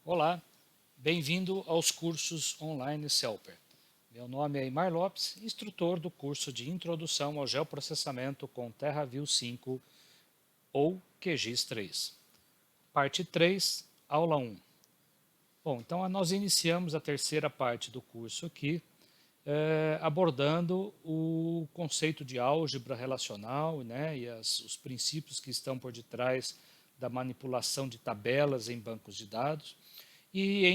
Olá, bem-vindo aos cursos online Celper. Meu nome é Aimar Lopes, instrutor do curso de Introdução ao Geoprocessamento com TerraView 5 ou QGIS 3. Parte 3, aula 1. Bom, então nós iniciamos a terceira parte do curso aqui, abordando o conceito de álgebra relacional, né, e os princípios que estão por detrás da manipulação de tabelas em bancos de dados. E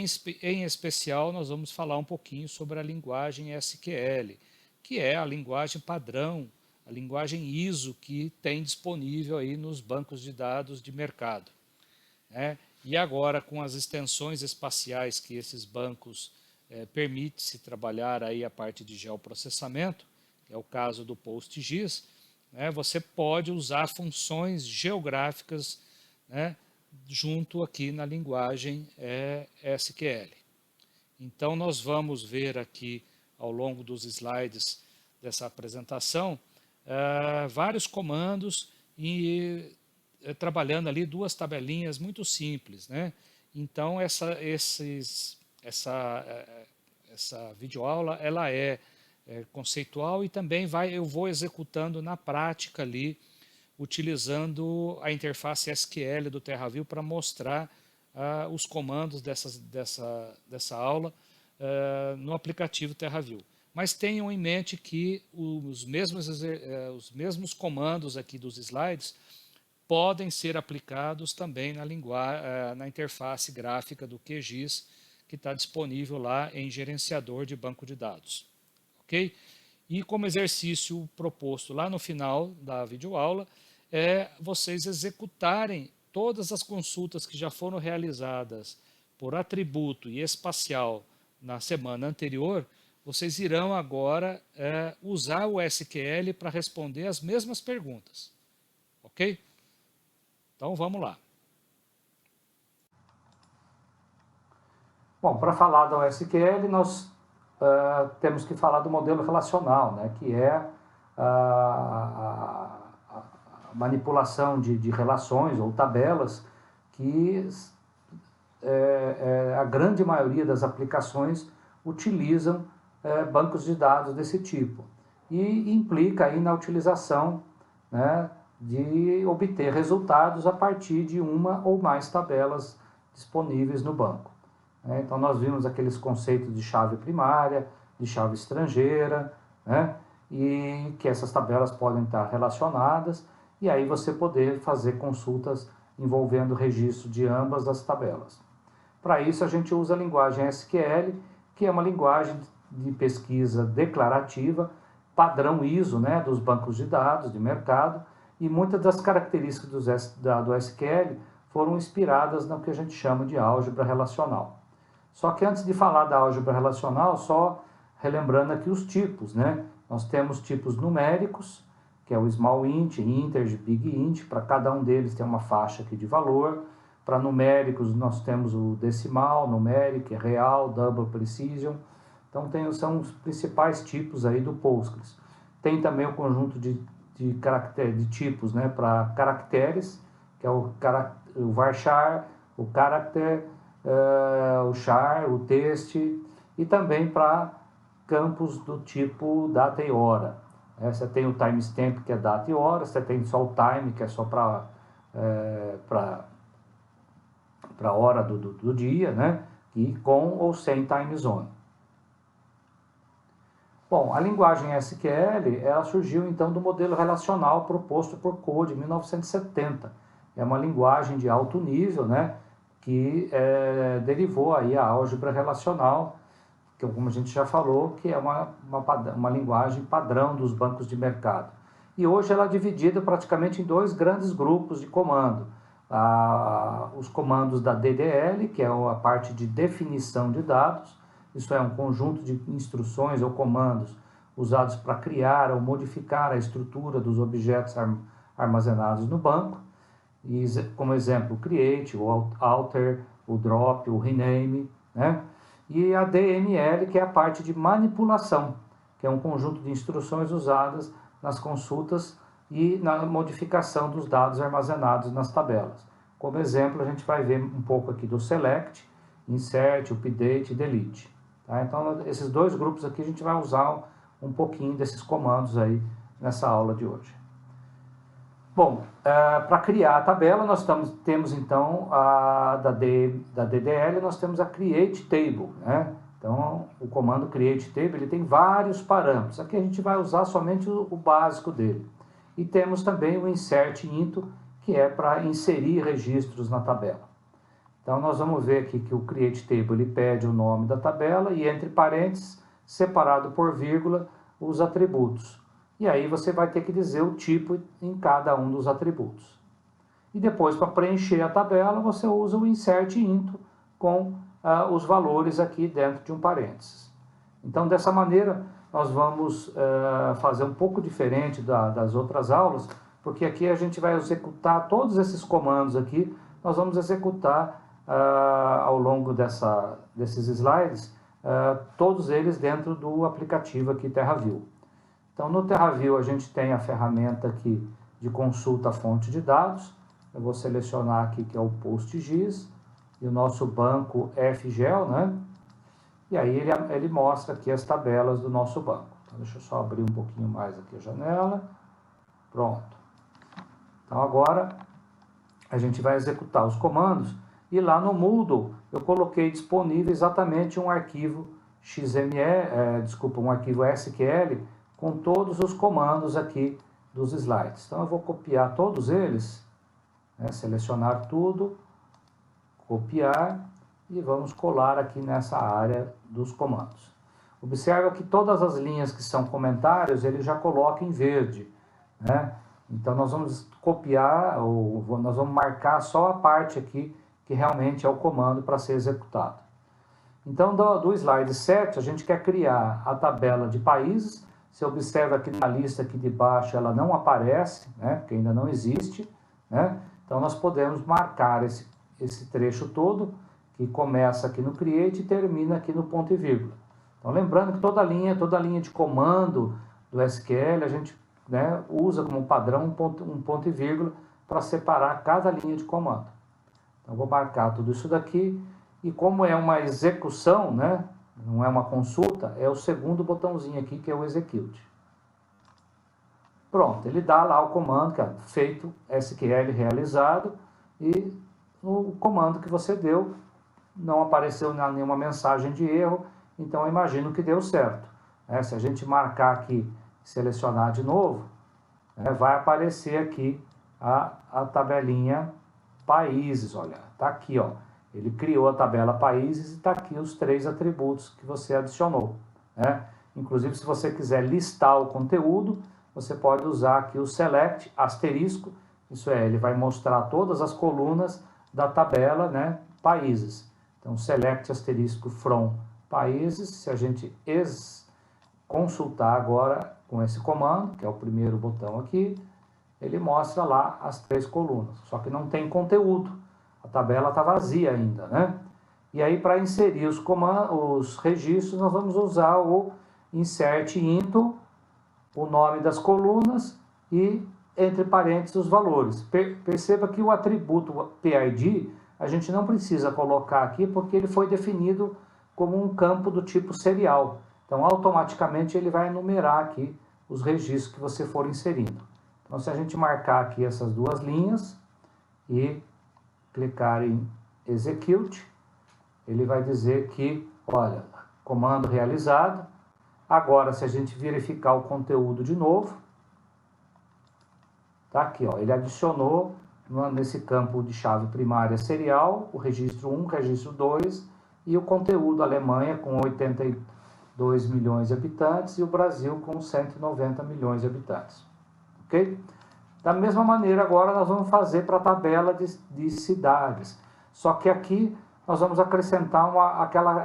em especial nós vamos falar um pouquinho sobre a linguagem SQL, que é a linguagem padrão, a linguagem ISO que tem disponível aí nos bancos de dados de mercado, né? E agora com as extensões espaciais que esses bancos permite-se trabalhar aí a parte de geoprocessamento, que é o caso do PostGIS, né? Você pode usar funções geográficas, né, junto aqui na linguagem SQL. Então, nós vamos ver aqui, ao longo dos slides dessa apresentação, vários comandos e trabalhando ali duas tabelinhas muito simples, né? Então, essa videoaula, ela é conceitual e também eu vou executando na prática ali, utilizando a interface SQL do TerraView para mostrar os comandos dessa aula no aplicativo TerraView. Mas tenham em mente que os mesmos comandos aqui dos slides podem ser aplicados também na interface gráfica do QGIS, que está disponível lá em gerenciador de banco de dados. Ok? E como exercício proposto lá no final da videoaula, vocês executarem todas as consultas que já foram realizadas por atributo e espacial na semana anterior, vocês irão agora usar o SQL para responder as mesmas perguntas. Ok? Então vamos lá. Bom, para falar da SQL, nós temos que falar do modelo relacional, né, que é a manipulação de relações ou tabelas que a grande maioria das aplicações utilizam bancos de dados desse tipo. E implica aí na utilização, né, de obter resultados a partir de uma ou mais tabelas disponíveis no banco. Então nós vimos aqueles conceitos de chave primária, de chave estrangeira, né, e que essas tabelas podem estar relacionadas, e aí você poder fazer consultas envolvendo o registro de ambas as tabelas. Para isso a gente usa a linguagem SQL, que é uma linguagem de pesquisa declarativa, padrão ISO, né, dos bancos de dados de mercado, e muitas das características do SQL foram inspiradas no que a gente chama de álgebra relacional. Só que antes de falar da álgebra relacional, só relembrando aqui os tipos, né? Nós temos tipos numéricos, que é o small int, integer, big int, para cada um deles tem uma faixa aqui de valor. Para numéricos nós temos o decimal, numeric, real, double precision. Então são os principais tipos aí do Postgres. Tem também o conjunto de tipos, né, para caracteres, que é o varchar, o character, o char, o text, e também para campos do tipo data e hora. Você tem o timestamp, que é data e hora, você tem só o time, que é só para a hora do dia, né? E com ou sem time zone. Bom, a linguagem SQL ela surgiu então do modelo relacional proposto por Code em 1970. É uma linguagem de alto nível, né? Que derivou aí a álgebra relacional, que como a gente já falou, que é uma linguagem padrão dos bancos de mercado. E hoje ela é dividida praticamente em dois grandes grupos de comando. Os comandos da DDL, que é a parte de definição de dados, isso é um conjunto de instruções ou comandos usados para criar ou modificar a estrutura dos objetos armazenados no banco. E, como exemplo, o create, o alter, o drop, o rename, né? E a DML, que é a parte de manipulação, que é um conjunto de instruções usadas nas consultas e na modificação dos dados armazenados nas tabelas. Como exemplo, a gente vai ver um pouco aqui do select insert, update e delete. Tá? Então, esses dois grupos aqui a gente vai usar um pouquinho desses comandos aí nessa aula de hoje. Bom, para criar a tabela, nós temos então da DDL, nós temos a create table, né? Então, o comando create table, ele tem vários parâmetros. Aqui a gente vai usar somente o básico dele. E temos também o insert into, que é para inserir registros na tabela. Então, nós vamos ver aqui que o create table, ele pede o nome da tabela e entre parênteses, separado por vírgula, os atributos. E aí você vai ter que dizer o tipo em cada um dos atributos. E depois, para preencher a tabela, você usa o insert into com os valores aqui dentro de um parênteses. Então, dessa maneira, nós vamos fazer um pouco diferente das outras aulas, porque aqui a gente vai executar todos esses comandos aqui, nós vamos executar ao longo desses slides, todos eles dentro do aplicativo aqui TerraView. Então, no TerraView a gente tem a ferramenta aqui de consulta fonte de dados. Eu vou selecionar aqui que é o PostGIS e o nosso banco FGEL, né? E aí ele mostra aqui as tabelas do nosso banco. Então, deixa eu só abrir um pouquinho mais aqui a janela. Pronto. Então, agora a gente vai executar os comandos e lá no Moodle eu coloquei disponível exatamente um arquivo um arquivo SQL com todos os comandos aqui dos slides. Então, eu vou copiar todos eles, né, selecionar tudo, copiar e vamos colar aqui nessa área dos comandos. Observa que todas as linhas que são comentários, ele já coloca em verde, né? Então, nós vamos copiar, nós vamos marcar só a parte aqui que realmente é o comando para ser executado. Então, do slide 7, a gente quer criar a tabela de países. Você observa que na lista aqui de baixo ela não aparece, né, porque ainda não existe, né? Então, nós podemos marcar esse trecho todo, que começa aqui no create e termina aqui no ponto e vírgula. Então, lembrando que toda linha de comando do SQL, a gente, né, usa como padrão um ponto e vírgula para separar cada linha de comando. Então, vou marcar tudo isso daqui, e como é uma execução, né, não é uma consulta, é o segundo botãozinho aqui, que é o execute. Pronto, ele dá lá o comando, que é feito SQL realizado, e o comando que você deu não apareceu nenhuma mensagem de erro, então eu imagino que deu certo. Se a gente marcar aqui, selecionar de novo, vai aparecer aqui a tabelinha países, olha, tá aqui, ó. Ele criou a tabela países e está aqui os 3 atributos que você adicionou, né? Inclusive, se você quiser listar o conteúdo, você pode usar aqui o select asterisco, isso é, ele vai mostrar todas as colunas da tabela, né, países. Então, select asterisco from países, se a gente consultar agora com esse comando, que é o primeiro botão aqui, ele mostra lá as 3 colunas, só que não tem conteúdo. A tabela está vazia ainda, né? E aí, para inserir os registros, nós vamos usar o insert into, o nome das colunas e, entre parênteses, os valores. Perceba que o atributo PID, a gente não precisa colocar aqui, porque ele foi definido como um campo do tipo serial. Então, automaticamente, ele vai enumerar aqui os registros que você for inserindo. Então, se a gente marcar aqui essas 2 linhas e clicar em Execute, ele vai dizer que, olha, comando realizado. Agora, se a gente verificar o conteúdo de novo, tá aqui, ó, ele adicionou nesse campo de chave primária serial, o registro 1, registro 2 e o conteúdo Alemanha com 82 milhões de habitantes e o Brasil com 190 milhões de habitantes. Ok? Da mesma maneira, agora nós vamos fazer para a tabela de cidades. Só que aqui nós vamos acrescentar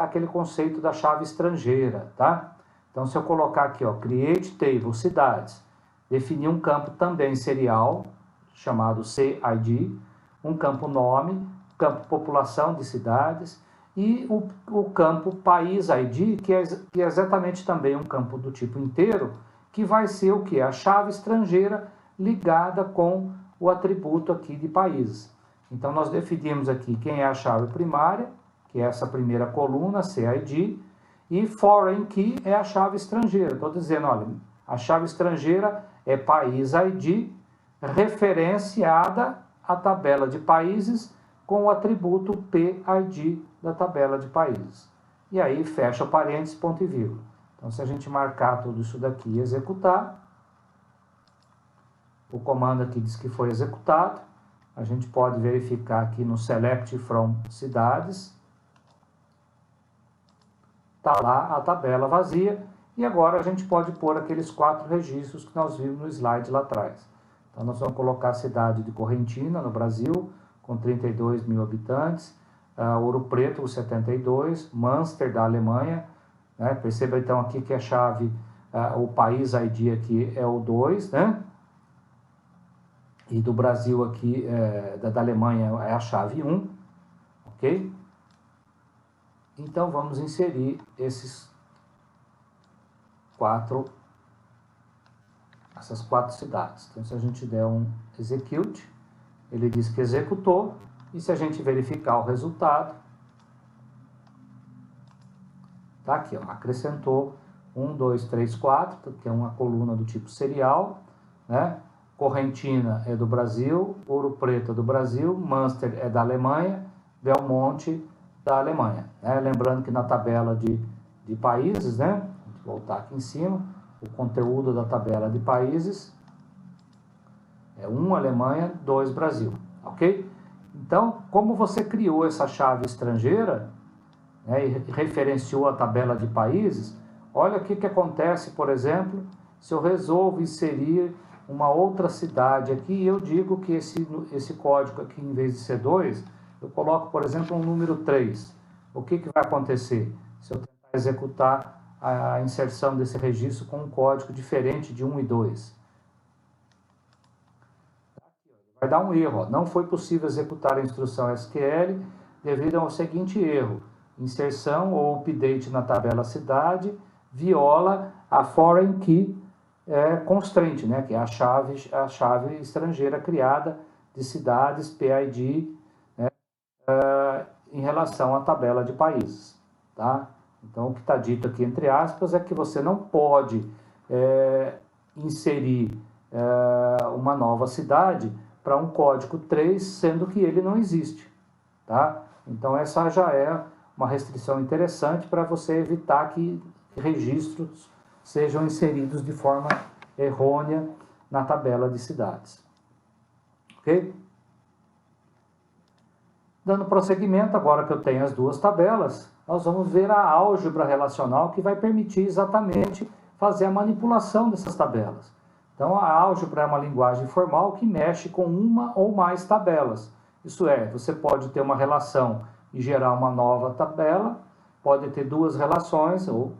aquele conceito da chave estrangeira, tá? Então, se eu colocar aqui, ó, Create Table Cidades, definir um campo também serial, chamado CID, um campo nome, campo população de cidades, e o campo País ID, que é exatamente também um campo do tipo inteiro, que vai ser o que? A chave estrangeira ligada com o atributo aqui de países. Então, nós definimos aqui quem é a chave primária, que é essa primeira coluna, CID, e foreign key é a chave estrangeira. Estou dizendo, olha, a chave estrangeira é país ID, referenciada à tabela de países com o atributo PID da tabela de países. E aí fecha o parênteses, ponto e vírgula. Então, se a gente marcar tudo isso daqui e executar, o comando aqui diz que foi executado. A gente pode verificar aqui no Select from Cidades. Está lá a tabela vazia. E agora a gente pode pôr aqueles 4 registros que nós vimos no slide lá atrás. Então, nós vamos colocar a cidade de Correntina, no Brasil, com 32 mil habitantes. Ouro Preto, o 72. Münster, da Alemanha. Né? Perceba então aqui que a chave, o país ID aqui é o 2, né? E do Brasil aqui, da Alemanha, é a chave 1, ok? Então, vamos inserir essas 4 cidades. Então, se a gente der um execute, ele diz que executou, e se a gente verificar o resultado, tá aqui, ó, acrescentou 1, 2, 3, 4, que é uma coluna do tipo serial, né? Correntina é do Brasil, Ouro Preto é do Brasil, Münster é da Alemanha, Belmonte da Alemanha. Né? Lembrando que na tabela de países, né? Vou voltar aqui em cima, o conteúdo da tabela de países é 1 Alemanha, 2 Brasil, ok? Então, como você criou essa chave estrangeira, né, e referenciou a tabela de países, olha o que acontece, por exemplo, se eu resolvo inserir uma outra cidade aqui, e eu digo que esse código aqui, em vez de ser 2, eu coloco, por exemplo, um número 3. O que vai acontecer se eu tentar executar a inserção desse registro com um código diferente de 1 e 2? Vai dar um erro, ó. Não foi possível executar a instrução SQL devido ao seguinte erro: inserção ou update na tabela cidade viola a foreign key constraint, né, que é a chave estrangeira criada de cidades PID, né, em relação à tabela de países. Tá? Então, o que está dito aqui, entre aspas, é que você não pode inserir uma nova cidade para um código 3, sendo que ele não existe. Tá? Então, essa já é uma restrição interessante para você evitar que registros sejam inseridos de forma errônea na tabela de cidades. Ok? Dando prosseguimento, agora que eu tenho as 2 tabelas, nós vamos ver a álgebra relacional que vai permitir exatamente fazer a manipulação dessas tabelas. Então, a álgebra é uma linguagem formal que mexe com uma ou mais tabelas. Isso é, você pode ter uma relação e gerar uma nova tabela, pode ter 2 relações ou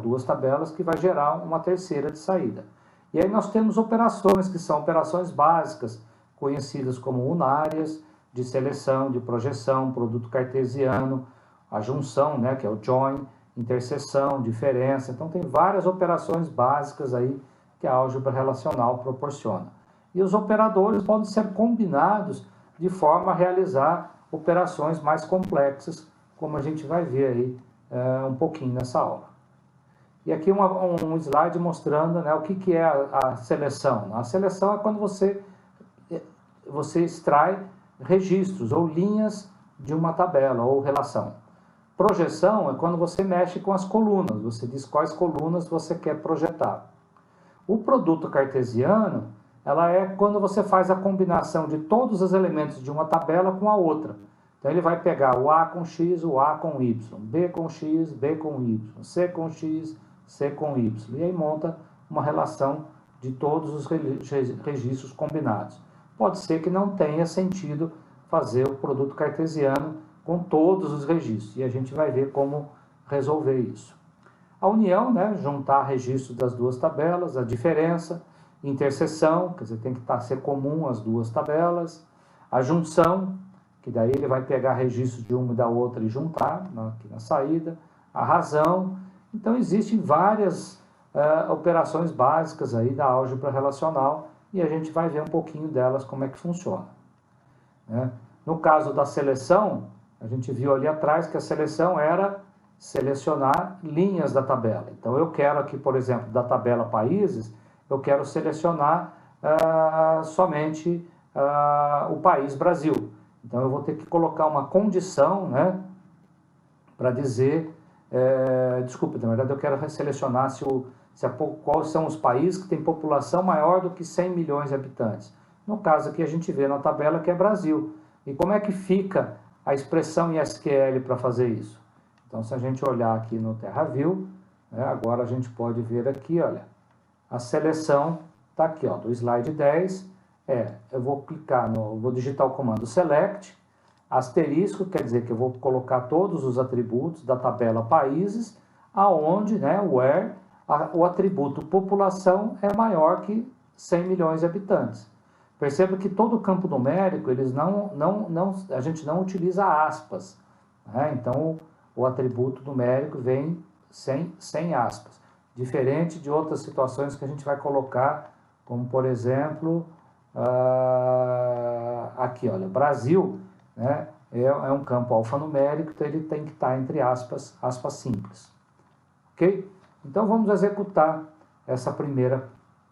2 tabelas que vai gerar uma terceira de saída. E aí nós temos operações que são operações básicas, conhecidas como unárias, de seleção, de projeção, produto cartesiano, a junção, né, que é o join, interseção, diferença. Então tem várias operações básicas aí que a álgebra relacional proporciona. E os operadores podem ser combinados de forma a realizar operações mais complexas, como a gente vai ver aí um pouquinho nessa aula. E aqui um slide mostrando, né, o que é a seleção. A seleção é quando você extrai registros ou linhas de uma tabela ou relação. Projeção é quando você mexe com as colunas, você diz quais colunas você quer projetar. O produto cartesiano, ela é quando você faz a combinação de todos os elementos de uma tabela com a outra. Então ele vai pegar o A com X, o A com Y, B com X, B com Y, C com X, C com Y. E aí monta uma relação de todos os registros combinados. Pode ser que não tenha sentido fazer o produto cartesiano com todos os registros. E a gente vai ver como resolver isso. A união, né, juntar registros das 2 tabelas, a diferença, interseção, quer dizer, tem que ser comum as 2 tabelas, a junção, que daí ele vai pegar registros de uma e da outra e juntar aqui na saída, a razão. Então existem várias operações básicas aí da álgebra relacional e a gente vai ver um pouquinho delas, como é que funciona. Né? No caso da seleção, A gente viu ali atrás que a seleção era selecionar linhas da tabela. Então, eu quero aqui, por exemplo, da tabela países, eu quero selecionar somente o país Brasil. Então, eu vou ter que colocar uma condição, né, para dizer, desculpa, na verdade eu quero selecionar quais são os países que têm população maior do que 100 milhões de habitantes. No caso aqui a gente vê na tabela que é Brasil. E como é que fica a expressão em SQL para fazer isso? Então, se a gente olhar aqui no TerraView, né, agora a gente pode ver aqui, olha, a seleção está aqui, ó, do slide 10, eu vou clicar vou digitar o comando select, asterisco, quer dizer que eu vou colocar todos os atributos da tabela países, aonde, né, where, o atributo população é maior que 100 milhões de habitantes. Perceba que todo o campo numérico, a gente não utiliza aspas, né? Então, o atributo numérico vem sem aspas. Diferente de outras situações que a gente vai colocar, como por exemplo, aqui, olha, Brasil, né, é um campo alfanumérico, então ele tem que estar entre aspas simples. Ok? Então vamos executar essa primeira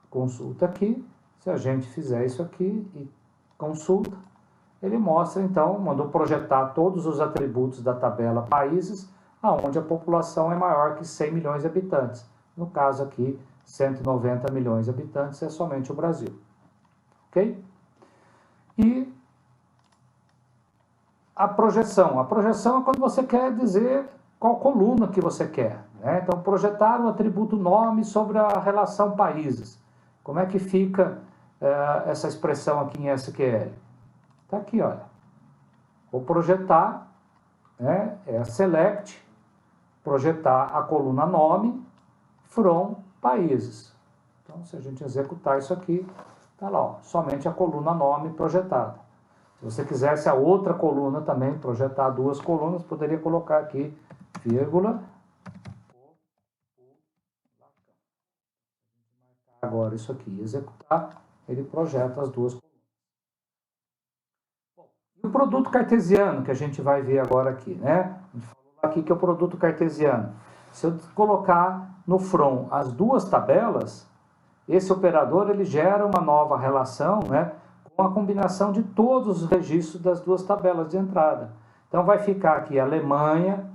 consulta aqui. Se a gente fizer isso aqui e consulta, ele mostra então, mandou projetar todos os atributos da tabela países, aonde a população é maior que 100 milhões de habitantes. No caso aqui, 190 milhões de habitantes é somente o Brasil. Ok? E a projeção. A projeção é quando você quer dizer qual coluna que você quer, né? Então, projetar o atributo nome sobre a relação países. Como é que fica essa expressão aqui em SQL? Está aqui, olha. Vou projetar, né, select, projetar a coluna nome from países. Então, se a gente executar isso aqui, está lá, ó, somente a coluna nome projetada. Se você quisesse a outra coluna também, projetar duas colunas, poderia colocar aqui, vírgula. Agora isso aqui, executar, ele projeta as duas colunas. E o produto cartesiano, que a gente vai ver agora aqui, né? A gente falou aqui que é o produto cartesiano. Se eu colocar no from as duas tabelas, esse operador ele gera uma nova relação, né, com a combinação de todos os registros das duas tabelas de entrada. Então vai ficar aqui Alemanha,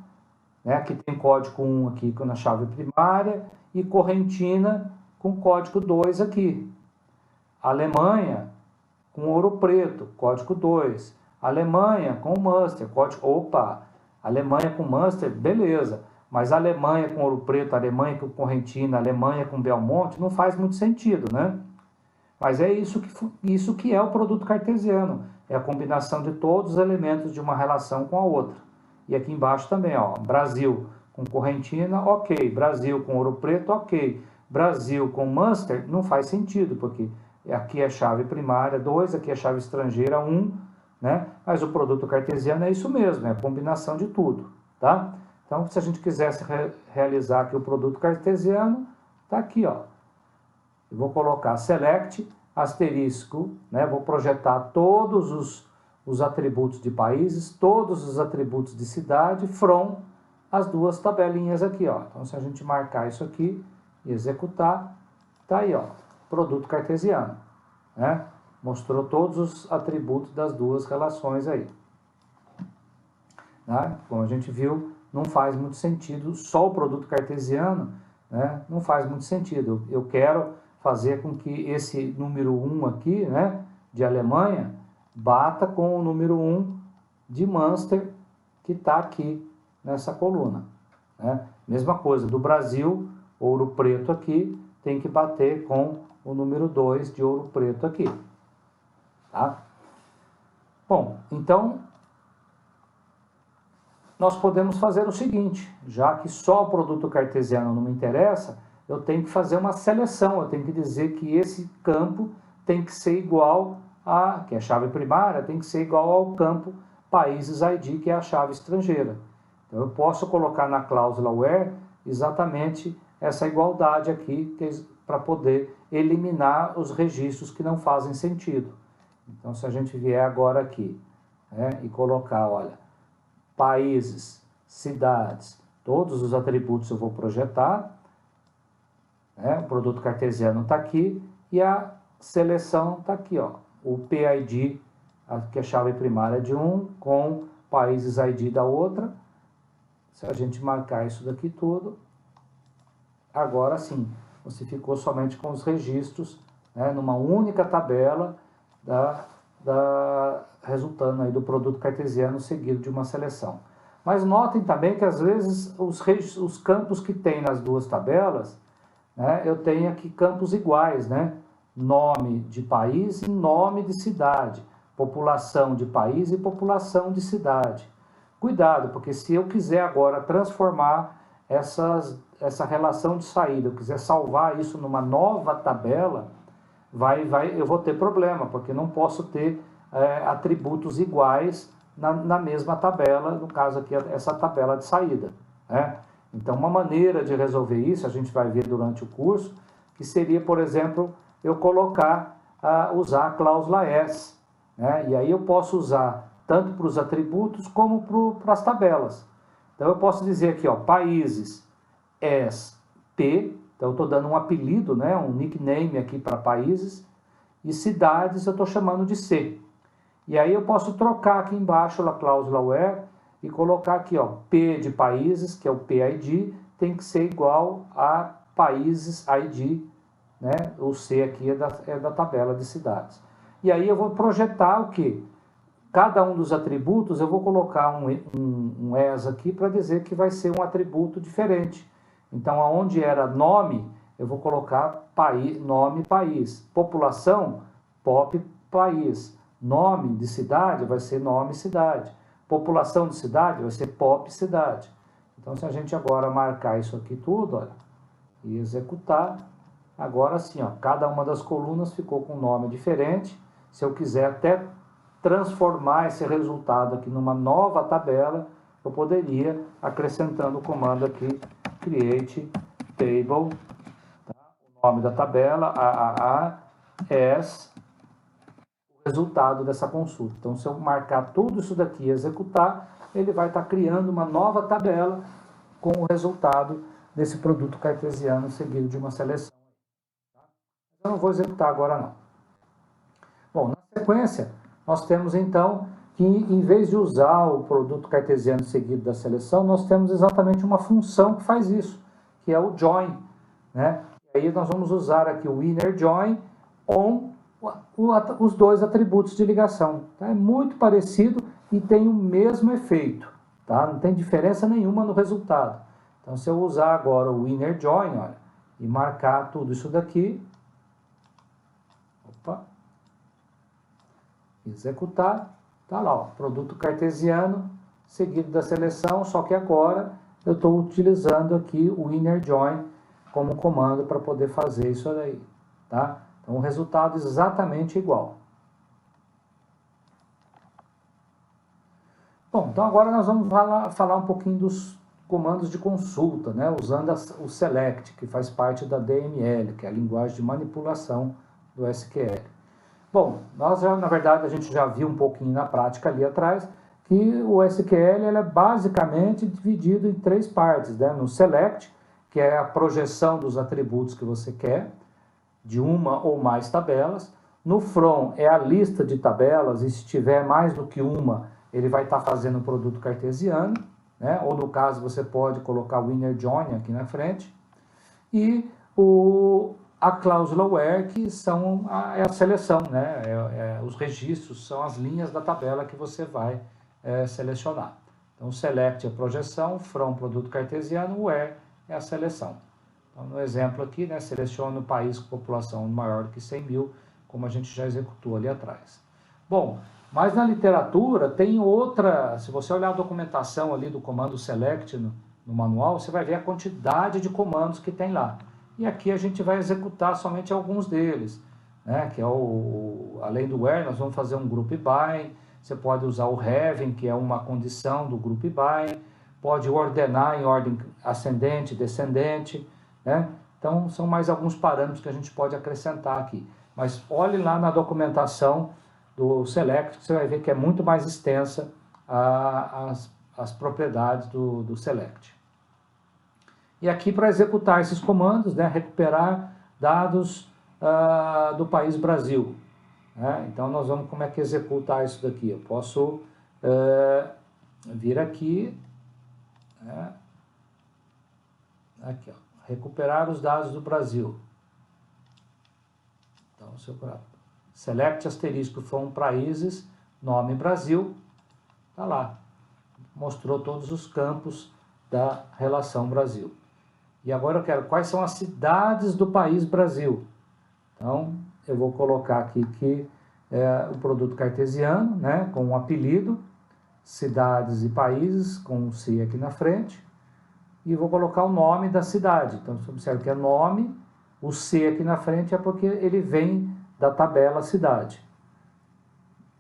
né, que tem código 1 aqui na chave primária, e Correntina com código 2 aqui. Alemanha com Ouro Preto, código 2. Alemanha com Munster, código... Opa! Alemanha com Munster, beleza. Mas Alemanha com Ouro Preto, Alemanha com Correntina, Alemanha com Belmonte, não faz muito sentido, né? Mas é isso que é o produto cartesiano. É a combinação de todos os elementos de uma relação com a outra. E aqui embaixo também, ó, Brasil com Correntina, ok. Brasil com Ouro Preto, ok. Brasil com Munster, não faz sentido, porque aqui é chave primária 2, aqui é chave estrangeira 1, né? Mas o produto cartesiano é isso mesmo, é a combinação de tudo, tá? Então, se a gente quisesse realizar aqui o produto cartesiano, está aqui, ó. Eu vou colocar select, asterisco, né? Vou projetar todos os atributos de países, todos os atributos de cidade, from as duas tabelinhas aqui, ó. Então, se a gente marcar isso aqui e executar, tá aí, ó, produto cartesiano, né? Mostrou todos os atributos das duas relações aí. Né? Como a gente viu, não faz muito sentido só o produto cartesiano, né? Não faz muito sentido. Eu quero fazer com que esse número 1 aqui, né, de Alemanha, bata com o número 1 de Munster, que está aqui nessa coluna, né? Mesma coisa, do Brasil, Ouro Preto aqui, tem que bater com o número 2 de Ouro Preto aqui. Tá? Bom, então, nós podemos fazer o seguinte, já que só o produto cartesiano não me interessa, eu tenho que fazer uma seleção, eu tenho que dizer que esse campo tem que ser igual que é a chave primária, tem que ser igual ao campo países ID, que é a chave estrangeira. Então, eu posso colocar na cláusula where exatamente essa igualdade aqui, para poder eliminar os registros que não fazem sentido. Então, se a gente vier agora aqui, né, e colocar, olha, países, cidades, todos os atributos eu vou projetar, né? O produto cartesiano está aqui e a seleção está aqui, ó. O PID, que é a chave primária de um, com países ID da outra. Se a gente marcar isso daqui tudo, agora sim, você ficou somente com os registros, né, numa única tabela, resultando aí do produto cartesiano seguido de uma seleção. Mas notem também que às vezes os campos que tem nas duas tabelas, né, eu tenho aqui campos iguais, né? Nome de país e nome de cidade, população de país e população de cidade. Cuidado, porque se eu quiser agora transformar essa relação de saída, eu quiser salvar isso numa nova tabela, eu vou ter problema, porque não posso ter atributos iguais na mesma tabela, no caso aqui essa tabela de saída, né? Então uma maneira de resolver isso, a gente vai ver durante o curso, que seria, por exemplo, eu usar a cláusula S, né? E aí eu posso usar tanto para os atributos como para as tabelas. Então eu posso dizer aqui, ó, países P, então eu estou dando um apelido, né, um nickname aqui para países, e cidades eu estou chamando de C. E aí eu posso trocar aqui embaixo a cláusula where e colocar aqui, ó, P de países, que é o PID, tem que ser igual a países ID, né? O C aqui é da tabela de cidades. E aí eu vou projetar o quê? Cada um dos atributos eu vou colocar um as aqui para dizer que vai ser um atributo diferente. Então, aonde era nome, eu vou colocar nome país. População, pop país. Nome de cidade vai ser nome cidade. População de cidade vai ser pop cidade. Então, se a gente agora marcar isso aqui tudo, olha, e executar, agora sim, ó, cada uma das colunas ficou com um nome diferente. Se eu quiser até transformar esse resultado aqui numa nova tabela, eu poderia, acrescentando o comando aqui, create table, tá? O nome da tabela, as, o resultado dessa consulta. Então, se eu marcar tudo isso daqui e executar, ele vai estar criando uma nova tabela com o resultado desse produto cartesiano seguido de uma seleção. Eu não vou executar agora não. Bom, na sequência, nós temos então que, em vez de usar o produto cartesiano seguido da seleção, nós temos exatamente uma função que faz isso, que é o join, né? E aí nós vamos usar aqui o inner join on os dois atributos de ligação. Tá? É muito parecido e tem o mesmo efeito, tá? Não tem diferença nenhuma no resultado. Então, se eu usar agora o inner join, olha, e marcar tudo isso daqui, executar, tá lá, ó, produto cartesiano seguido da seleção, só que agora eu estou utilizando aqui o inner join como comando para poder fazer isso daí, tá? Então o resultado é exatamente igual. Bom, então agora nós vamos falar um pouquinho dos comandos de consulta, né? Usando o select, que faz parte da DML, que é a linguagem de manipulação do SQL. Bom, na verdade, a gente já viu um pouquinho na prática ali atrás, que o SQL ele é basicamente dividido em três partes, né? No select, que é a projeção dos atributos que você quer, de uma ou mais tabelas. No from é a lista de tabelas, e se tiver mais do que uma, ele vai estar fazendo um produto cartesiano, né? Ou no caso, você pode colocar o inner join aqui na frente. E a cláusula where, que é a seleção, né? Os registros são as linhas da tabela que você vai selecionar. Então, select é a projeção, from produto cartesiano, where é a seleção. Então, no exemplo aqui, né, seleciona o país com população maior que 100 mil, como a gente já executou ali atrás. Bom, mas na literatura tem outra, se você olhar a documentação ali do comando select no manual, você vai ver a quantidade de comandos que tem lá. E aqui a gente vai executar somente alguns deles, né? Que é além do where, nós vamos fazer um group by, você pode usar o having, que é uma condição do group by, pode ordenar em ordem ascendente, descendente, né? Então, são mais alguns parâmetros que a gente pode acrescentar aqui. Mas olhe lá na documentação do select, que você vai ver que é muito mais extensa as propriedades do select. E aqui para executar esses comandos, né, recuperar dados do país Brasil. Né? Então nós vamos, como é que executar isso daqui? Eu posso vir aqui, né? Aqui, ó, recuperar os dados do Brasil. Então, se eu select asterisco from países, nome Brasil, tá lá. Mostrou todos os campos da relação Brasil. E agora eu quero quais são as cidades do país Brasil. Então, eu vou colocar aqui que é o produto cartesiano, né, com um apelido, cidades e países, com um C aqui na frente, e vou colocar o nome da cidade. Então, você observa que é nome, o C aqui na frente é porque ele vem da tabela cidade.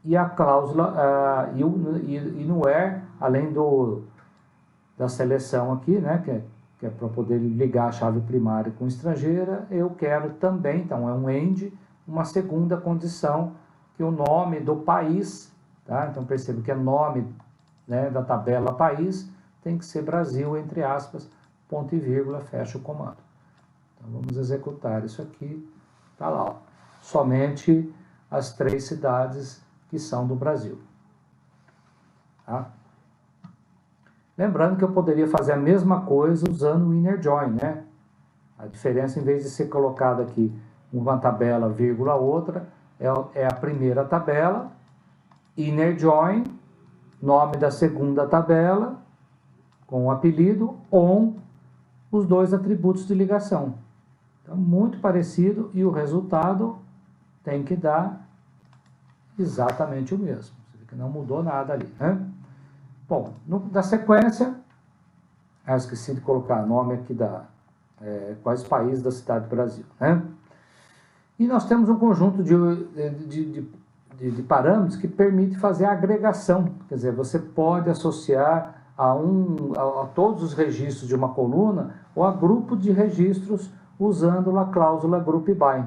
E a cláusula, e no where, além da seleção aqui, né, que é para poder ligar a chave primária com estrangeira, eu quero também, então é um AND, uma segunda condição, que o nome do país, tá? Então perceba que é nome, né, da tabela país, tem que ser Brasil, entre aspas, ponto e vírgula, fecha o comando. Então vamos executar isso aqui, tá lá, ó. Somente as 3 cidades que são do Brasil. Tá? Lembrando que eu poderia fazer a mesma coisa usando o inner join, né? A diferença, em vez de ser colocada aqui uma tabela, vírgula, outra, é a primeira tabela, inner join, nome da segunda tabela, com o apelido, on, os 2 atributos de ligação. Então, muito parecido, e o resultado tem que dar exatamente o mesmo. Você vê que não mudou nada ali, né? Bom, da sequência, eu esqueci de colocar nome aqui quais países da cidade do Brasil, né? E nós temos um conjunto de parâmetros que permite fazer a agregação. Quer dizer, você pode associar a todos os registros de uma coluna ou a grupo de registros usando a cláusula group by.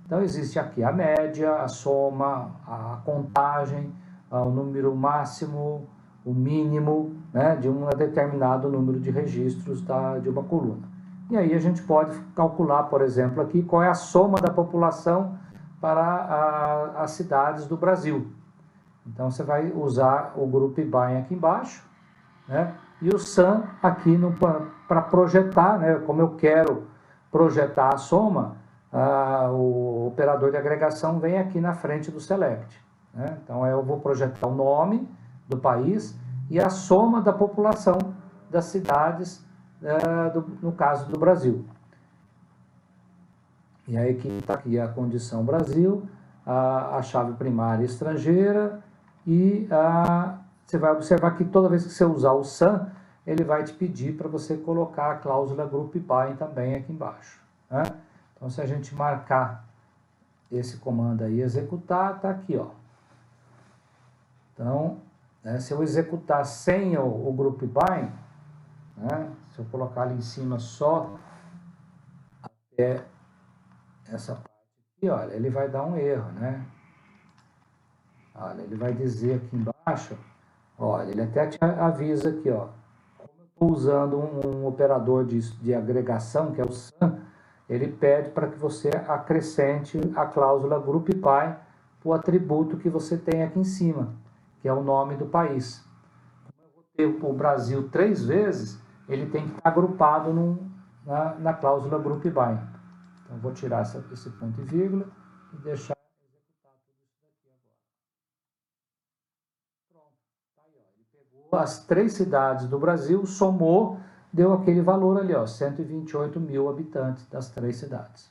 Então existe aqui a média, a soma, a contagem, o número máximo, o mínimo, né, de um determinado número de registros de uma coluna. E aí a gente pode calcular, por exemplo, aqui qual é a soma da população para as cidades do Brasil. Então você vai usar o group by aqui embaixo, né, e o sum aqui para projetar, né, como eu quero projetar a soma, o operador de agregação vem aqui na frente do select. Né? Então eu vou projetar o nome do país e a soma da população das cidades, no caso do Brasil. E aí que está aqui a condição Brasil, a chave primária estrangeira, e você vai observar que toda vez que você usar o sum, ele vai te pedir para você colocar a cláusula group by também aqui embaixo. Né? Então, se a gente marcar esse comando aí, executar, está aqui, ó. Então, né, se eu executar sem o group by, né, se eu colocar ali em cima só até essa parte aqui, olha, ele vai dar um erro, né? Olha, ele vai dizer aqui embaixo, olha, ele até te avisa aqui, ó. Como eu estou usando um operador de agregação, que é o sum, ele pede para que você acrescente a cláusula group by para o atributo que você tem aqui em cima, que é o nome do país. Como eu vou ter o Brasil 3 vezes, ele tem que estar agrupado na cláusula group by. Então, eu vou tirar esse ponto e vírgula e deixar executar tudo isso daqui agora. Pronto, tá aí, ó. Ele pegou as 3 cidades do Brasil, somou, deu aquele valor ali, ó, 128 mil habitantes das 3 cidades.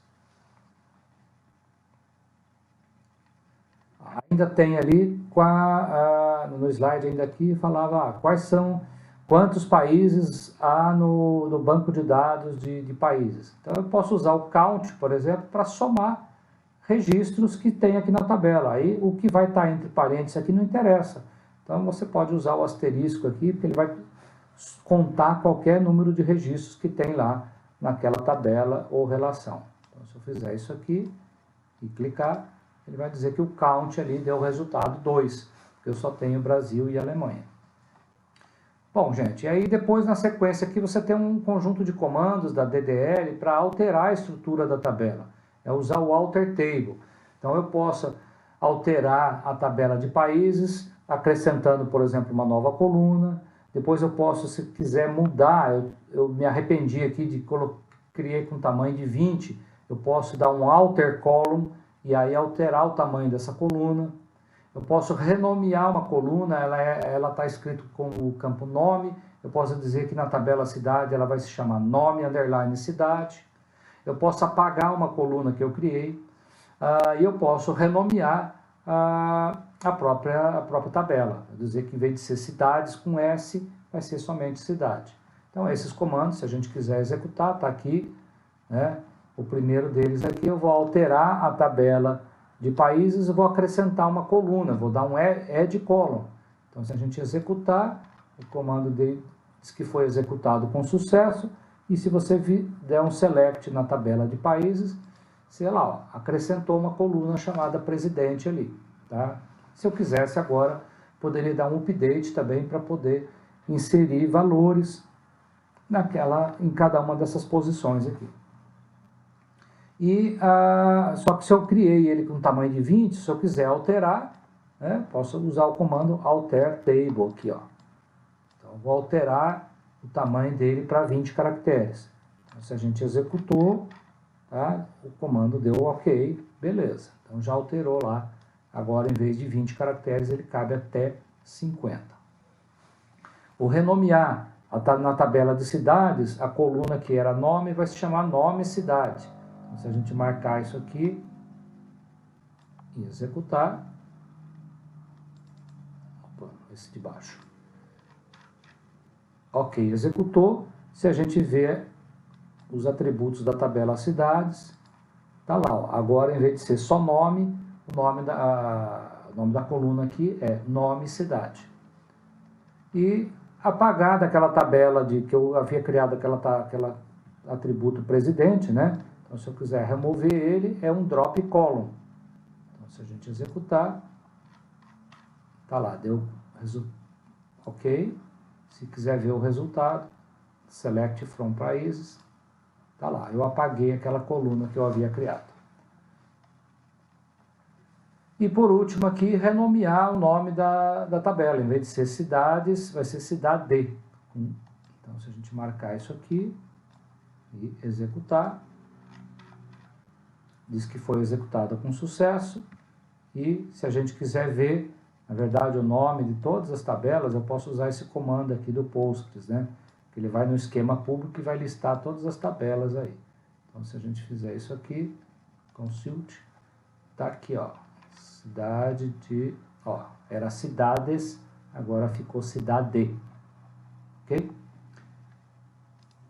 Ainda tem ali, no slide ainda aqui, falava quantos países há no banco de dados de países. Então eu posso usar o count, por exemplo, para somar registros que tem aqui na tabela. Aí o que vai estar entre parênteses aqui não interessa. Então você pode usar o asterisco aqui, porque ele vai contar qualquer número de registros que tem lá naquela tabela ou relação. Então se eu fizer isso aqui e clicar, ele vai dizer que o count ali deu o resultado 2, porque eu só tenho Brasil e Alemanha. Bom, gente, e aí depois na sequência aqui você tem um conjunto de comandos da DDL para alterar a estrutura da tabela. É usar o alter table. Então eu posso alterar a tabela de países, acrescentando, por exemplo, uma nova coluna. Depois eu posso, se quiser mudar, eu me arrependi aqui de criei com tamanho de 20, eu posso dar um alter column e aí alterar o tamanho dessa coluna. Eu posso renomear uma coluna, ela está escrito com o campo nome. Eu posso dizer que na tabela cidade ela vai se chamar nome underline cidade. Eu posso apagar uma coluna que eu criei e eu posso renomear a própria tabela. Dizer que em vez de ser cidades com S, vai ser somente cidade. Então esses comandos, se a gente quiser executar, está aqui, né? O primeiro deles aqui, eu vou alterar a tabela de países, eu vou acrescentar uma coluna, vou dar um add column. Então, se a gente executar, o comando dele diz que foi executado com sucesso, e se você der um select na tabela de países, sei lá, ó, acrescentou uma coluna chamada presidente ali, tá? Se eu quisesse agora, poderia dar um update também para poder inserir valores em cada uma dessas posições aqui. Só que se eu criei ele com tamanho de 20, se eu quiser alterar, né, posso usar o comando alter table aqui, ó. Então, vou alterar o tamanho dele para 20 caracteres. Então, se a gente executou, tá, o comando deu ok, beleza. Então já alterou lá. Agora, em vez de 20 caracteres, ele cabe até 50. O renomear na tabela de cidades, a coluna que era nome vai se chamar nome cidade. Se a gente marcar isso aqui e executar, opa, esse de baixo. Ok, executou. Se a gente ver os atributos da tabela cidades, tá lá, ó. Agora, em vez de ser só nome, o nome da coluna aqui é nome cidade. E apagar daquela tabela que eu havia criado aquela atributo presidente, né? Então, se eu quiser remover ele, é um drop column. Então, se a gente executar, tá lá, deu ok. Se quiser ver o resultado, select from países, tá lá. Eu apaguei aquela coluna que eu havia criado. E por último aqui, renomear o nome da tabela. Em vez de ser cidades, vai ser cidade. Então, se a gente marcar isso aqui e executar, diz que foi executado com sucesso. E se a gente quiser ver, na verdade, o nome de todas as tabelas, eu posso usar esse comando aqui do Postgres, né? Que ele vai no esquema público e vai listar todas as tabelas aí. Então, se a gente fizer isso aqui, consult, tá aqui, ó, cidade de, ó, era cidades, agora ficou cidade, ok?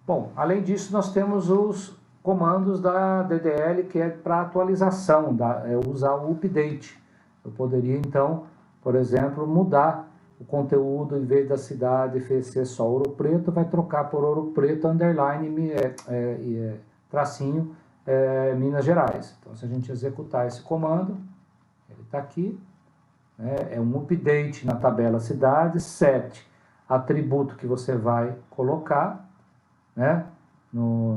Bom, além disso, nós temos os comandos da DDL, que é para atualização, usar o update. Eu poderia, então, por exemplo, mudar o conteúdo, em vez da cidade ser só Ouro Preto, vai trocar por Ouro Preto, underline, tracinho, Minas Gerais. Então, se a gente executar esse comando, ele está aqui, né, é um update na tabela cidade, set, atributo que você vai colocar, né,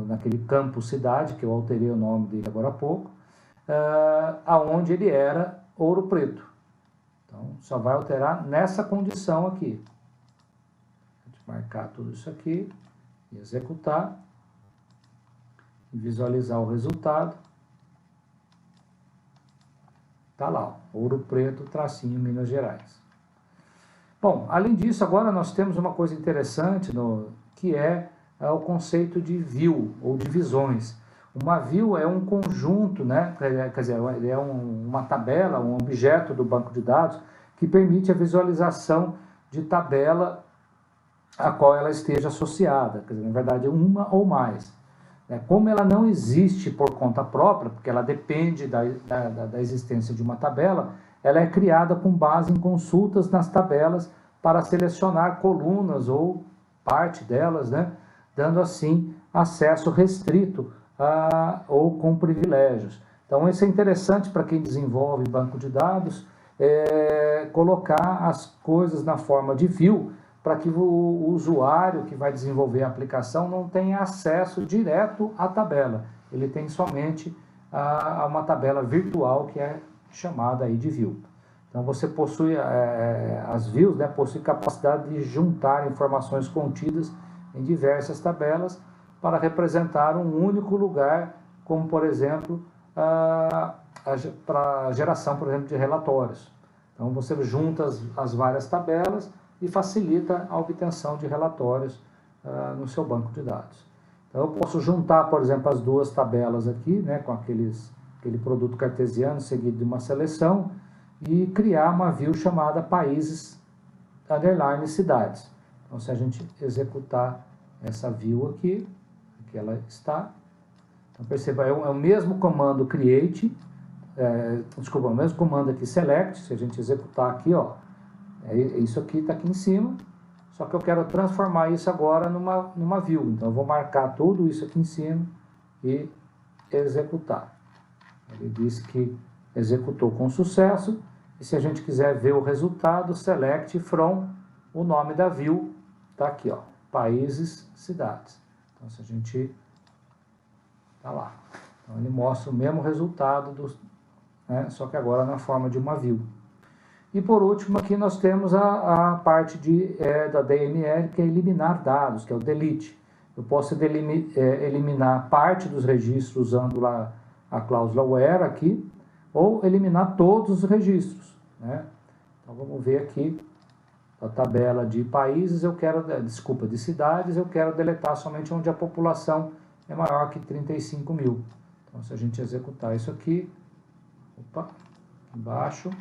naquele campo cidade, que eu alterei o nome dele agora há pouco, aonde ele era Ouro Preto. Então, só vai alterar nessa condição aqui. A gente marcar tudo isso aqui, e executar, e visualizar o resultado. Tá lá, ó, Ouro Preto, tracinho, Minas Gerais. Bom, além disso, agora nós temos uma coisa interessante, que é o conceito de view, ou divisões. Uma view é um conjunto, né? Quer dizer, é uma tabela, um objeto do banco de dados que permite a visualização de tabela a qual ela esteja associada. Quer dizer, na verdade, uma ou mais. Como ela não existe por conta própria, porque ela depende da existência de uma tabela, ela é criada com base em consultas nas tabelas para selecionar colunas ou parte delas, né? Dando assim acesso restrito ou com privilégios. Então, isso é interessante para quem desenvolve banco de dados, colocar as coisas na forma de view, para que o usuário que vai desenvolver a aplicação não tenha acesso direto à tabela. Ele tem somente a uma tabela virtual que é chamada aí de view. Então você possui, as views, né, possuem capacidade de juntar informações contidas em diversas tabelas para representar um único lugar, como por exemplo, para a geração, por exemplo, de relatórios. Então você junta as várias tabelas e facilita a obtenção de relatórios no seu banco de dados. Então eu posso juntar, por exemplo, as duas tabelas aqui, né, com aquele produto cartesiano seguido de uma seleção e criar uma view chamada países _ cidades. Então se a gente executar essa view aqui ela está. Então perceba, é o mesmo comando create, desculpa, o mesmo comando aqui select, se a gente executar aqui, ó, isso aqui está aqui em cima, só que eu quero transformar isso agora numa view. Então eu vou marcar tudo isso aqui em cima e executar. Ele diz que executou com sucesso, e se a gente quiser ver o resultado, select from, o nome da view, está aqui, ó, países, cidades. Então se a gente, tá lá. Então ele mostra o mesmo resultado, né, só que agora na forma de uma view. E por último aqui nós temos a parte da DML, que é eliminar dados, que é o delete. Eu posso eliminar parte dos registros usando lá a cláusula where aqui, ou eliminar todos os registros, né? Então vamos ver aqui a tabela de países, de cidades, eu quero deletar somente onde a população é maior que 35 mil. Então se a gente executar isso aqui, opa, embaixo,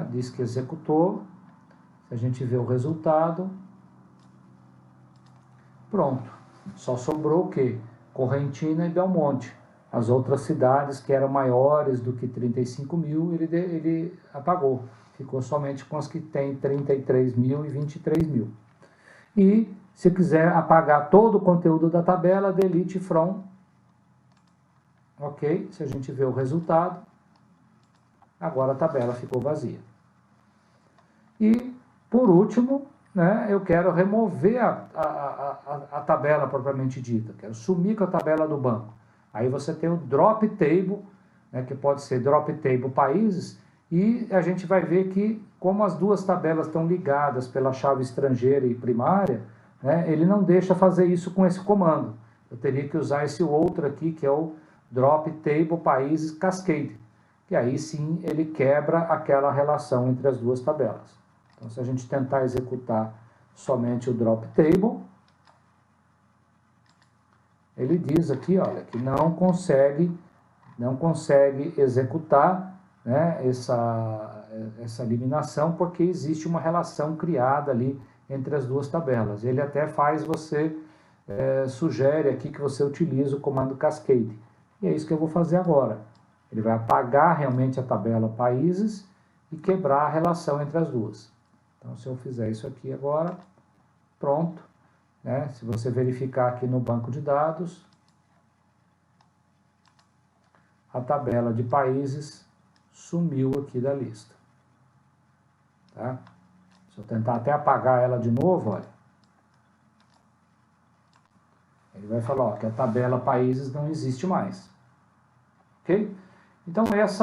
diz que executou, se a gente vê o resultado, pronto, só sobrou o quê? Correntina e Belmonte. As outras cidades que eram maiores do que 35 mil, ele apagou. Ficou somente com as que tem 33 mil e 23 mil. E se quiser apagar todo o conteúdo da tabela, delete from. Ok, se a gente vê o resultado, agora a tabela ficou vazia. E, por último, né, eu quero remover a tabela propriamente dita. Quero sumir com a tabela do banco. Aí você tem o drop table, né, que pode ser drop table países, e a gente vai ver que, como as duas tabelas estão ligadas pela chave estrangeira e primária, né, ele não deixa fazer isso com esse comando. Eu teria que usar esse outro aqui, que é o drop table países cascade, que aí sim ele quebra aquela relação entre as duas tabelas. Então se a gente tentar executar somente o drop table, ele diz aqui, olha, que não consegue executar, né, essa eliminação, porque existe uma relação criada ali entre as duas tabelas. Ele até faz sugere aqui que você utilize o comando cascade. E é isso que eu vou fazer agora. Ele vai apagar realmente a tabela países e quebrar a relação entre as duas. Então se eu fizer isso aqui agora, pronto. Né? Se você verificar aqui no banco de dados, a tabela de países sumiu aqui da lista. Tá? Se eu tentar até apagar ela de novo, olha, ele vai falar, ó, que a tabela países não existe mais. Ok? Então esses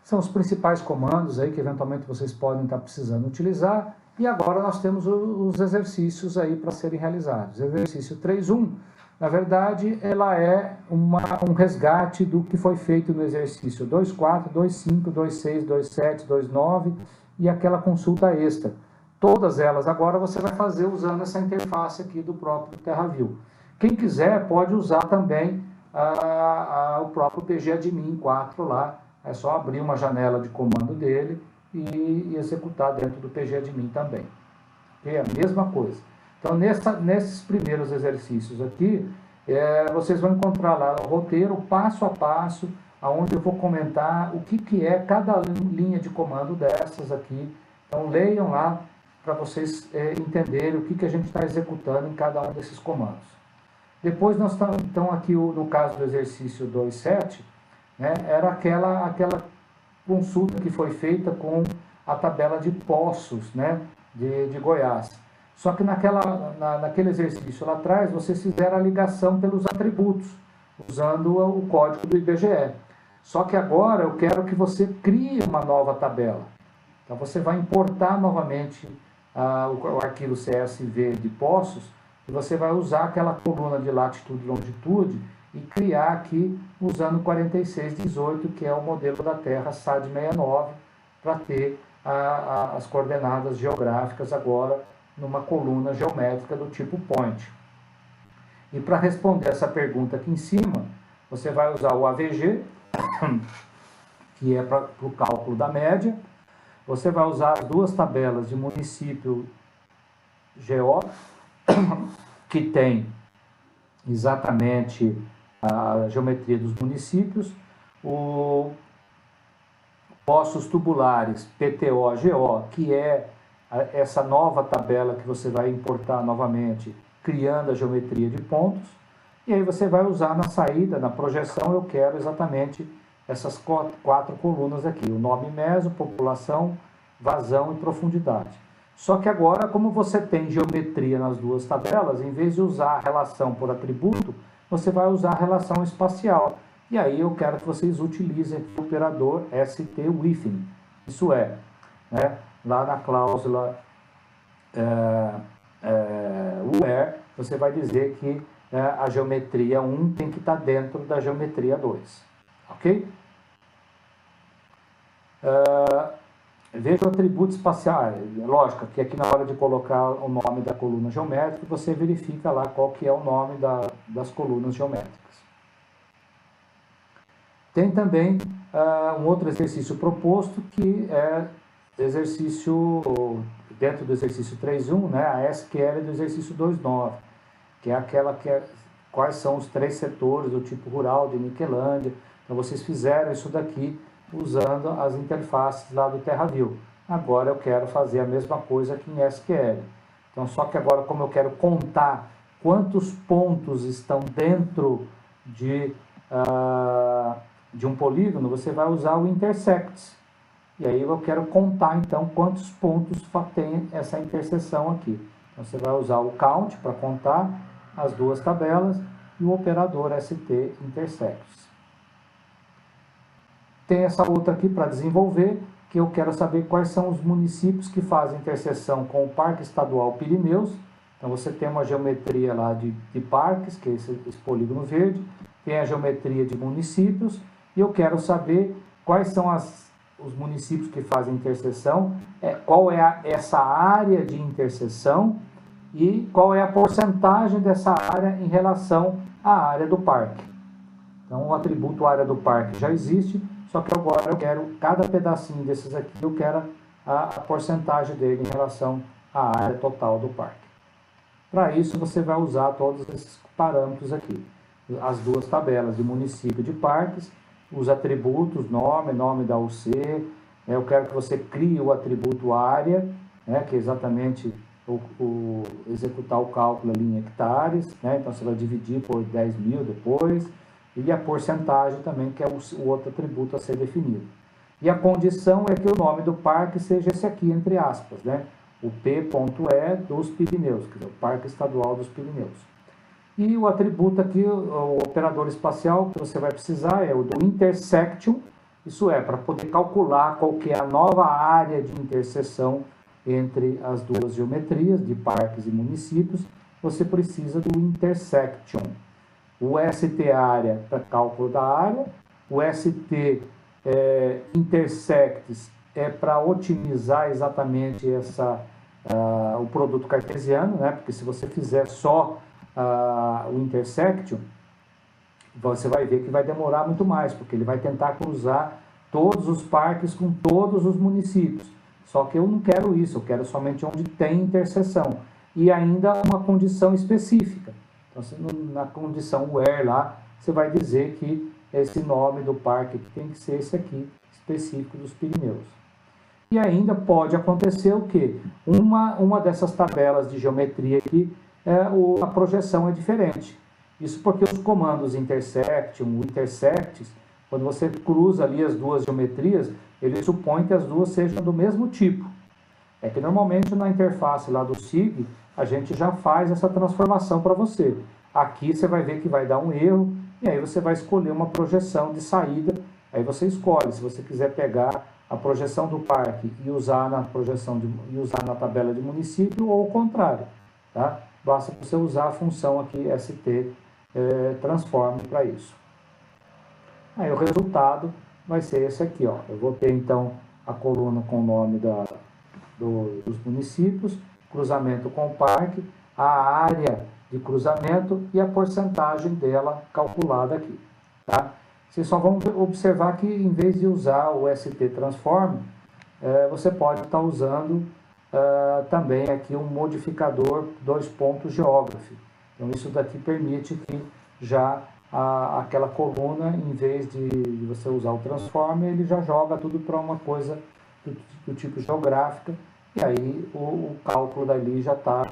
são os principais comandos aí que eventualmente vocês podem estar precisando utilizar. E agora nós temos os exercícios aí para serem realizados. Exercício 3.1, na verdade, ela é um resgate do que foi feito no exercício 2.4, 2.5, 2.6, 2.7, 2.9 e aquela consulta extra. Todas elas agora você vai fazer usando essa interface aqui do próprio TerraView. Quem quiser pode usar também o próprio PGAdmin 4 lá. É só abrir uma janela de comando dele e executar dentro do PGAdmin também. É a mesma coisa. Então, nesses primeiros exercícios aqui, vocês vão encontrar lá o roteiro, passo a passo, onde eu vou comentar o que é cada linha de comando dessas aqui. Então, leiam lá para vocês entenderem o que a gente está executando em cada um desses comandos. Depois, nós estamos então, aqui no caso do exercício 2.7, né, era aquela consulta que foi feita com a tabela de poços, né, de Goiás. Só que naquele exercício lá atrás, vocês fizeram a ligação pelos atributos, usando o código do IBGE. Só que agora eu quero que você crie uma nova tabela. Então você vai importar novamente o arquivo CSV de Poços, e você vai usar aquela coluna de latitude e longitude e criar aqui usando 4618, que é o modelo da Terra SAD 69, para ter as coordenadas geográficas agora numa coluna geométrica do tipo point. E para responder essa pergunta aqui em cima, você vai usar o AVG, que é para o cálculo da média. Você vai usar as duas tabelas de município GO, que tem exatamente a geometria dos municípios, o Poços Tubulares PTO-GO, que é essa nova tabela que você vai importar novamente, criando a geometria de pontos, e aí você vai usar na saída, na projeção, eu quero exatamente essas quatro colunas aqui, o nome meso, população, vazão e profundidade. Só que agora, como você tem geometria nas duas tabelas, em vez de usar a relação por atributo, você vai usar a relação espacial. E aí eu quero que vocês utilizem o operador ST-within. Isso é, né, lá na cláusula where, você vai dizer que a geometria 1 tem que estar dentro da geometria 2. Ok? Veja o atributo espacial. Lógico que aqui na hora de colocar o nome da coluna geométrica, você verifica lá qual que é o nome das colunas geométricas. Tem também um outro exercício proposto, que é exercício, dentro do exercício 3.1, né, a SQL do exercício 2.9, que é aquela quais são os 3 setores do tipo rural de Niquelândia. Então vocês fizeram isso daqui usando as interfaces lá do TerraView. Agora eu quero fazer a mesma coisa aqui em SQL. Então, só que agora, como eu quero contar quantos pontos estão dentro de um polígono, você vai usar o intersects. E aí eu quero contar, então, quantos pontos tem essa interseção aqui. Então, você vai usar o count para contar as duas tabelas e o operador ST intersects. Tem essa outra aqui para desenvolver, que eu quero saber quais são os municípios que fazem interseção com o Parque Estadual Pirineus. Então você tem uma geometria lá de parques, que é esse polígono verde, tem a geometria de municípios, e eu quero saber quais são os municípios que fazem interseção, qual é essa área de interseção e qual é a porcentagem dessa área em relação à área do parque. Então o atributo área do parque já existe, só que agora eu quero, cada pedacinho desses aqui, eu quero a porcentagem dele em relação à área total do parque. Para isso, você vai usar todos esses parâmetros aqui. As duas tabelas de município e de parques, os atributos, nome da UC. Eu quero que você crie o atributo área, né, que é exatamente executar o cálculo ali em hectares. Né, então, você vai dividir por 10.000 depois. E a porcentagem também, que é o outro atributo a ser definido. E a condição é que o nome do parque seja esse aqui, entre aspas, né? O P.E dos Pirineus, quer dizer, o Parque Estadual dos Pirineus. E o atributo aqui, o operador espacial que você vai precisar é o do intersection, isso é, para poder calcular qual que é a nova área de interseção entre as duas geometrias, de parques e municípios, você precisa do intersection. O ST área para cálculo da área, o ST intersects é para otimizar exatamente o produto cartesiano, né? Porque se você fizer só o intersection, você vai ver que vai demorar muito mais, porque ele vai tentar cruzar todos os parques com todos os municípios. Só que eu não quero isso, eu quero somente onde tem interseção. E ainda uma condição específica. Então, na condição where lá, você vai dizer que esse nome do parque tem que ser esse aqui, específico dos Pirineus. E ainda pode acontecer o quê? Uma dessas tabelas de geometria aqui, a projeção é diferente. Isso porque os comandos intersection, intersects, quando você cruza ali as duas geometrias, ele supõe que as duas sejam do mesmo tipo. É que normalmente na interface lá do SIG, a gente já faz essa transformação para você. Aqui você vai ver que vai dar um erro, e aí você vai escolher uma projeção de saída. Aí você escolhe, se você quiser pegar a projeção do parque e usar na usar na tabela de município, ou o contrário, tá? Basta você usar a função aqui ST transforme para isso. Aí o resultado vai ser esse aqui, ó. Eu vou ter então a coluna com o nome dos municípios, cruzamento com o parque, a área de cruzamento e a porcentagem dela calculada aqui, tá? Vocês só vão observar que em vez de usar o ST Transform, você pode estar usando também aqui um modificador 2.geography. Então isso daqui permite que já aquela coluna, em vez de você usar o transform, ele já joga tudo para uma coisa do tipo geográfica, e aí o cálculo dali já está,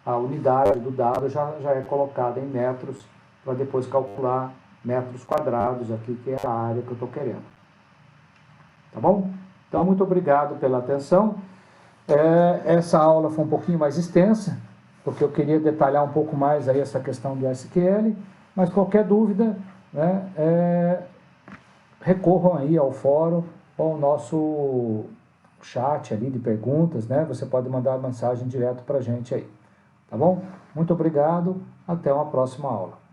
a unidade do dado já é colocada em metros, para depois calcular metros quadrados aqui, que é a área que eu estou querendo. Tá bom? Então, muito obrigado pela atenção. Essa aula foi um pouquinho mais extensa, porque eu queria detalhar um pouco mais aí essa questão do SQL, mas qualquer dúvida, né, recorram aí ao fórum ou ao nosso chat ali de perguntas, né? Você pode mandar uma mensagem direto para a gente aí, tá bom? Muito obrigado, até uma próxima aula.